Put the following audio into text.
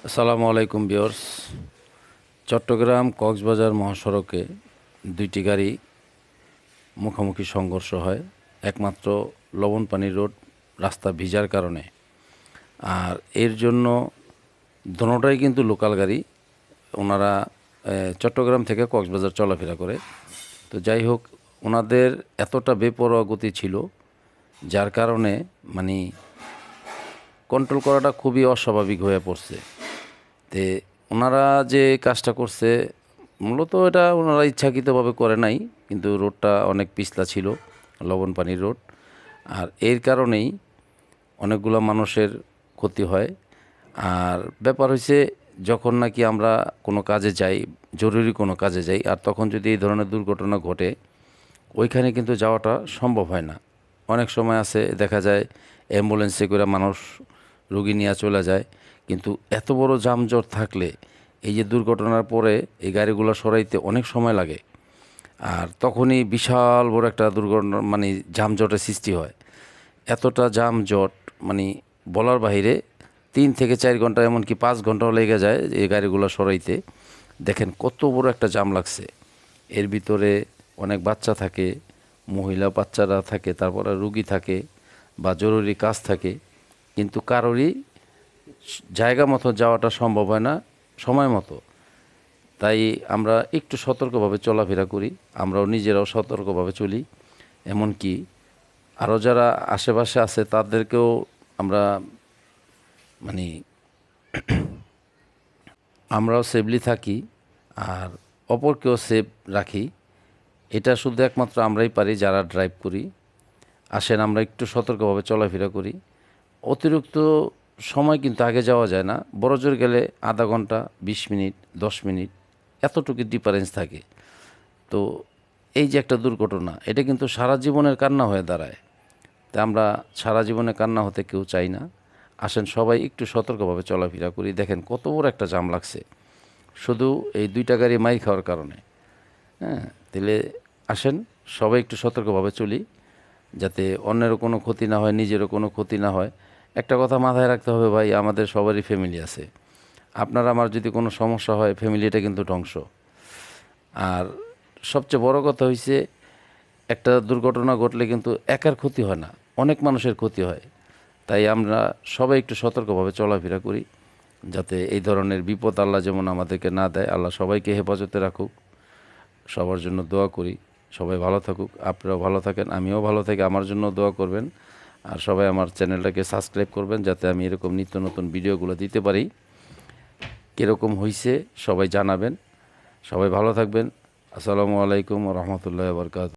আসসালামু আলাইকুম ভিউয়ার্স। চট্টগ্রাম কক্সবাজার মহাসড়কে দুইটি গাড়ি মুখোমুখি সংঘর্ষ হয় একমাত্র লবণপানি রোড রাস্তা ভিজার কারণে। আর এর জন্য দোনোটাই কিন্তু লোকাল গাড়ি, ওনারা চট্টগ্রাম থেকে কক্সবাজার চলাফেরা করে। তো যাই হোক, ওনাদের এতটা বেপরোয়া গতি ছিল যার কারণে মানে কন্ট্রোল করাটা খুবই অস্বাভাবিক হয়ে পড়ছে। তে ওনারা যে কাজটা করছে মূলত এটা ওনারা ইচ্ছাকৃতভাবে করে নাই, কিন্তু রোডটা অনেক পিছলা ছিল, লবণ পানির রোড। আর এর কারণেই অনেকগুলো মানুষের ক্ষতি হয়। আর ব্যাপার হয়েছে, যখন নাকি আমরা কোনো কাজে যাই, জরুরি কোনো কাজে যাই, আর তখন যদি এই ধরনের দুর্ঘটনা ঘটে, ওইখানে কিন্তু যাওয়াটা সম্ভব হয় না। অনেক সময় আছে দেখা যায় অ্যাম্বুলেন্সে করে মানুষ রোগী নিয়ে চলে যায়, কিন্তু এত বড় যানজট থাকলে এই যে দুর্ঘটনার পরে এই গাড়িগুলো সরাইতে অনেক সময় লাগে। আর তখনই বিশাল বড় একটা দুর্ঘটনা মানে যানজটের সৃষ্টি হয়। এতটা যানজট মানে বলার বাইরে, 3 থেকে 4 ঘন্টা এমনকি 5 ঘন্টাও লেগে যায় এই গাড়িগুলো সরাইতে। দেখেন কত বড় একটা জাম লাগছে। এর ভিতরে অনেক বাচ্চা থাকে, মহিলা বাচ্চারা থাকে, তারপরে রুগী থাকে বা জরুরি কাজ থাকে, কিন্তু কারোরই জায়গা মতো যাওয়াটা সম্ভব হয় না সময় মতো। তাই আমরা একটু সতর্কভাবে চলাফেরা করি, আমরাও নিজেরাও সতর্কভাবে চলি। এমনকি আরও যারা আশেপাশে আছে তাদেরকেও আমরা মানে আমরাও সেফলি থাকি আর অপরকেও সেফ রাখি। এটা শুধু একমাত্র আমরাই পারি যারা ড্রাইভ করি। আসেন আমরা একটু সতর্কভাবে চলাফেরা করি। অতিরিক্ত সময় কিন্তু আগে যাওয়া যায় না, বড় জোর গেলে আধা ঘন্টা, 20 মিনিট, 10 মিনিট, এতটুকু ডিফারেন্স থাকে। তো এই যে একটা দুর্ঘটনা, এটা কিন্তু সারা জীবনের কান্না হয়ে দাঁড়ায়। তাই আমরা সারা জীবনে কান্না হতে কেউ চাই না। আসেন সবাই একটু সতর্কভাবে চলাফেরা করি। দেখেন কত বড় একটা জাম লাগছে শুধু এই দুইটা গাড়ি মাইর খাওয়ার কারণে। হ্যাঁ, তাহলে আসেন সবাই একটু সতর্কভাবে চলি, যাতে অন্যেরও কোনো ক্ষতি না হয়, নিজেরও কোনো ক্ষতি না হয়। একটা কথা মাথায় রাখতে হবে ভাই, আমাদের সবারই ফ্যামিলি আছে। আপনার আমার যদি কোনো সমস্যা হয়, ফ্যামিলিটা কিন্তু ধ্বংস। আর সবচেয়ে বড় কথা হইছে, একটা দুর্ঘটনা ঘটলে কিন্তু একার ক্ষতি হয় না, অনেক মানুষের ক্ষতি হয়। তাই আমরা সবাই একটু সতর্কভাবে চলাফেরা করি, যাতে এই ধরনের বিপদ আল্লাহ যেমন আমাদেরকে না দেয়। আল্লাহ সবাইকে হেফাজতে রাখুক, সবার জন্য দোয়া করি। সবাই ভালো থাকুক, আপনারাও ভালো থাকেন, আমিও ভালো থাকি, আমার জন্য দোয়া করবেন। আর সবাই আমার চ্যানেলটাকে সাবস্ক্রাইব করবেন, যাতে আমি এরকম নিত্য নতুন ভিডিওগুলো দিতে পারি। কীরকম হইছে সবাই জানাবেন। সবাই ভালো থাকবেন। আসসালামু আলাইকুম ওয়া রাহমাতুল্লাহি ওয়া বারাকাতুহু।